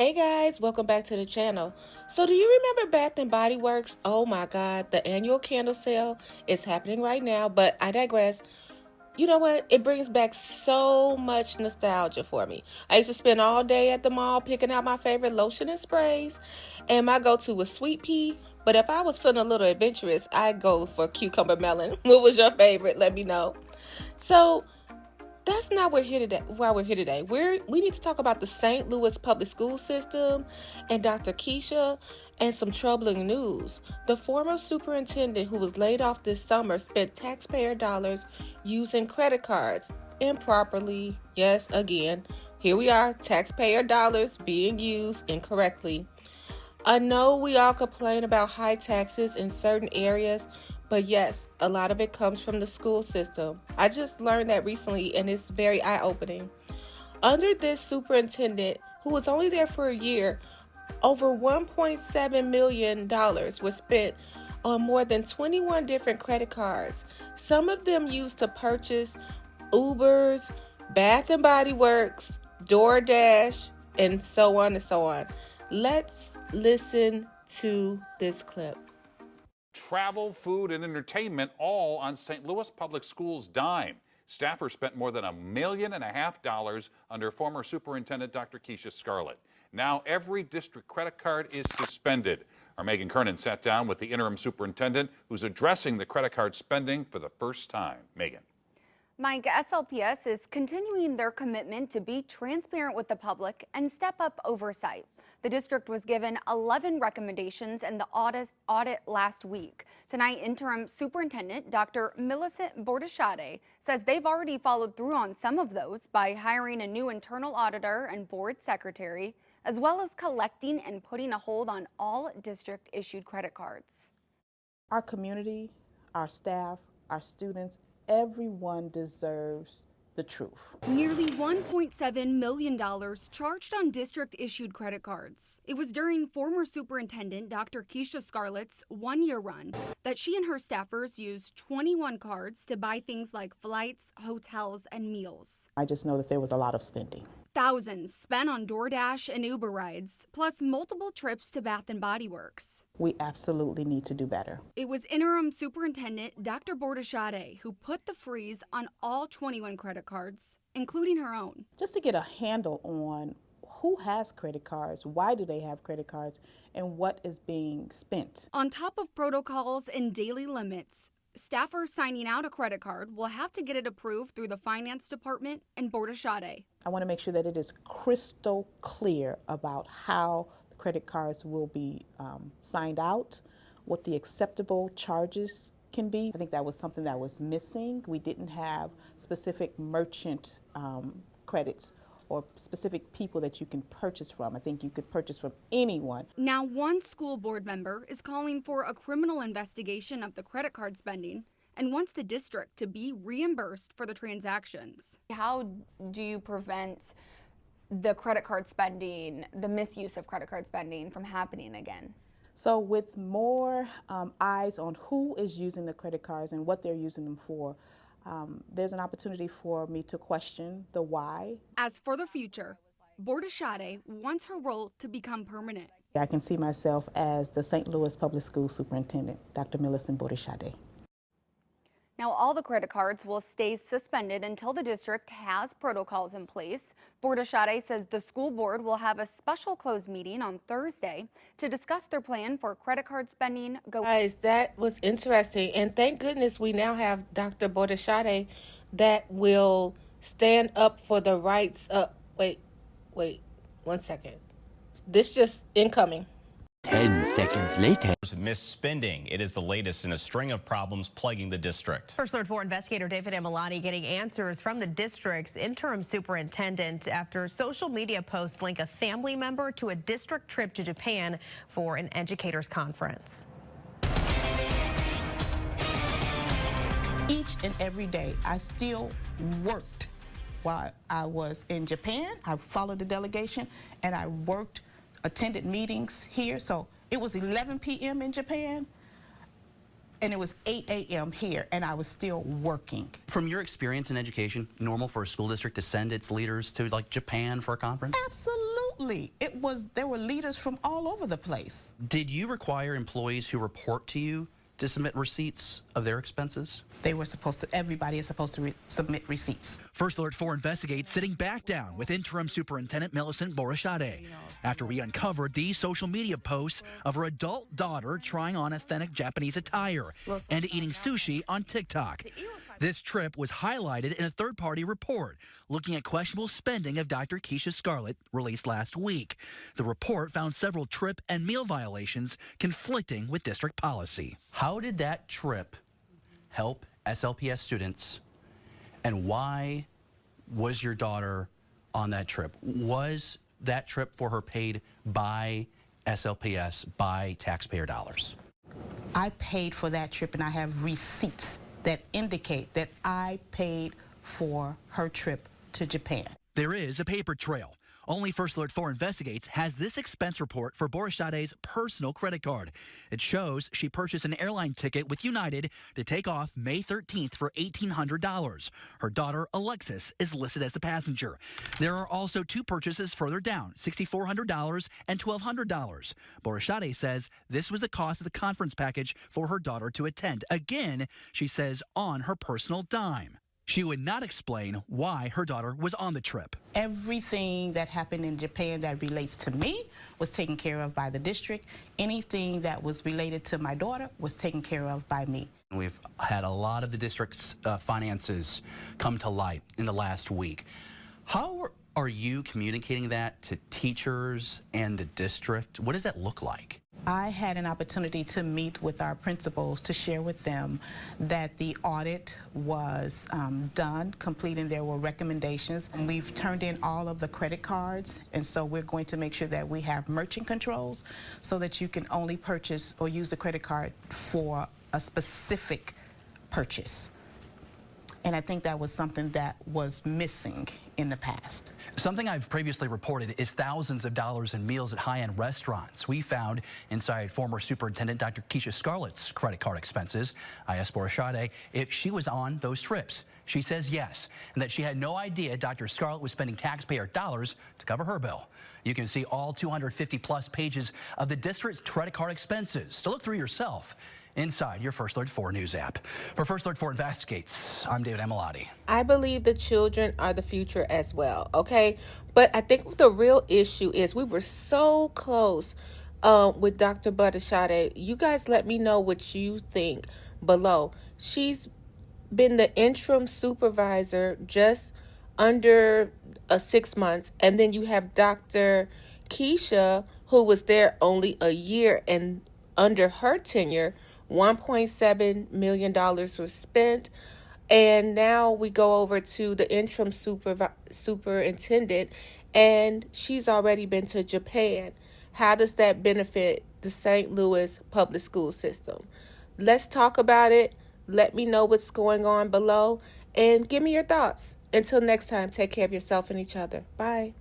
Hey guys, welcome back to the channel. So do you remember Bath and Body Works? Oh my god, the annual candle sale is happening right now, but I digress. You know what? It brings back so much nostalgia for me. I used to spend all day at the mall picking out my favorite lotion and sprays, and my go-to was Sweet Pea. But if I was feeling a little adventurous, I'd go for Cucumber Melon. What was your favorite? Let me know. So that's not why we're here today. We need to talk about the St. Louis public school system and Dr. Keisha and some troubling news. The former superintendent who was laid off this summer spent taxpayer dollars using credit cards improperly. Yes, again, here we are, taxpayer dollars being used incorrectly. I know we all complain about high taxes in certain areas, but yes, a lot of it comes from the school system. I just learned that recently, and it's very eye-opening. Under this superintendent, who was only there for a year, over $1.7 million was spent on more than 21 different credit cards. Some of them used to purchase Ubers, Bath and Body Works, DoorDash, and so on and so on. Let's listen to this clip. Travel, food, and entertainment all on St. Louis Public Schools' dime. Staffers spent more than $1.5 million under former Superintendent Dr. Keisha Scarlett. Now every district credit card is suspended. Our Megan Kernan sat down with the interim superintendent who's addressing the credit card spending for the first time. Megan. Mike, SLPS is continuing their commitment to be transparent with the public and step up oversight. The district was given 11 recommendations in the audit last week. Tonight, interim superintendent Dr. Millicent Bordeshade says they've already followed through on some of those by hiring a new internal auditor and board secretary, as well as collecting and putting a hold on all district-issued credit cards. Our community, our staff, our students, everyone deserves the truth. Nearly $1.7 million charged on district-issued credit cards. It was during former Superintendent Dr. Keisha Scarlett's one-year run that she and her staffers used 21 cards to buy things like flights, hotels, and meals. I just know that there was a lot of spending. Thousands spent on DoorDash and Uber rides, plus multiple trips to Bath and Body Works. We absolutely need to do better. It was interim superintendent Dr. Bordeshade who put the freeze on all 21 credit cards, including her own. Just to get a handle on who has credit cards, why do they have credit cards, and what is being spent. On top of protocols and daily limits, staffers signing out a credit card will have to get it approved through the finance department and Bordeshade. I want to make sure that it is crystal clear about how credit cards will be signed out, what the acceptable charges can be. I think that was something that was missing. We didn't have specific merchant credits or specific people that you can purchase from. I think you could purchase from anyone. Now, one school board member is calling for a criminal investigation of the credit card spending and wants the district to be reimbursed for the transactions. How do you prevent the credit card spending, the misuse of credit card spending from happening again? So with more eyes on who is using the credit cards and what they're using them for, there's an opportunity for me to question the why. As for the future, Bordeshade wants her role to become permanent. I can see myself as the St. Louis Public School Superintendent, Dr. Millicent Bordeshade. Now, all the credit cards will stay suspended until the district has protocols in place. Bordeshade says the school board will have a special closed meeting on Thursday to discuss their plan for credit card spending. Guys, that was interesting, and thank goodness we now have Dr. Bordeshade that will stand up for the rights of... Wait, 1 second. This just incoming. 10 seconds later. MISSpending. It is the latest in a string of problems plaguing the district. First Alert 4 investigator David Emilani getting answers from the district's interim superintendent after social media posts link a family member to a district trip to Japan for an educators conference. Each and every day, I still worked while I was in Japan. I followed the delegation and I worked, attended meetings here. So it was 11 p.m. in Japan and it was 8 a.m. here, and I was still working. From your experience in education, normal for a school district to send its leaders to like Japan for a conference? Absolutely. Absolutely. There were leaders from all over the place. Did you require employees who report to you to submit receipts of their expenses? Everybody is supposed to submit receipts. First Alert 4 investigates sitting back down with Interim Superintendent Millicent Borishade after we uncovered these social media posts of her adult daughter trying on authentic Japanese attire and eating sushi on TikTok. This trip was highlighted in a third-party report looking at questionable spending of Dr. Keisha Scarlett released last week. The report found several trip and meal violations conflicting with district policy. How did that trip help SLPS students, and why was your daughter on that trip? Was that trip for her paid by SLPS, by taxpayer dollars? I paid for that trip, and I have receipts that indicate that I paid for her trip to Japan. There is a paper trail. Only First Alert 4 Investigates has this expense report for Borishade's personal credit card. It shows she purchased an airline ticket with United to take off May 13th for $1,800. Her daughter, Alexis, is listed as the passenger. There are also two purchases further down, $6,400 and $1,200. Borishade says this was the cost of the conference package for her daughter to attend. Again, she says on her personal dime. She would not explain why her daughter was on the trip. Everything that happened in Japan that relates to me was taken care of by the district. Anything that was related to my daughter was taken care of by me. We've had a lot of the district's finances come to light in the last week. How are you communicating that to teachers and the district? What does that look like? I had an opportunity to meet with our principals to share with them that the audit was done, complete, and there were recommendations. We've turned in all of the credit cards, and so we're going to make sure that we have merchant controls so that you can only purchase or use the credit card for a specific purchase. And I think that was something that was missing in the past. Something I've previously reported is thousands of dollars in meals at high-end restaurants. We found inside former Superintendent Dr. Keisha Scarlett's credit card expenses. I asked Borishade if she was on those trips. She says yes, and that she had no idea Dr. Scarlett was spending taxpayer dollars to cover her bill. You can see all 250-plus pages of the district's credit card expenses. So look through yourself inside your First Alert 4 News app. For First Alert 4 Investigates, I'm David Emilati. I believe the children are the future as well, okay? But I think the real issue is we were so close with Dr. Borishade. You guys let me know what you think below. She's been the interim supervisor just under 6 months, and then you have Dr. Keisha, who was there only a year, and under her tenure, $1.7 million was spent. And now we go over to the interim superintendent, and she's already been to Japan. How does that benefit the St. Louis public school system? Let's talk about it. Let me know what's going on below, and give me your thoughts. Until next time, take care of yourself and each other. Bye.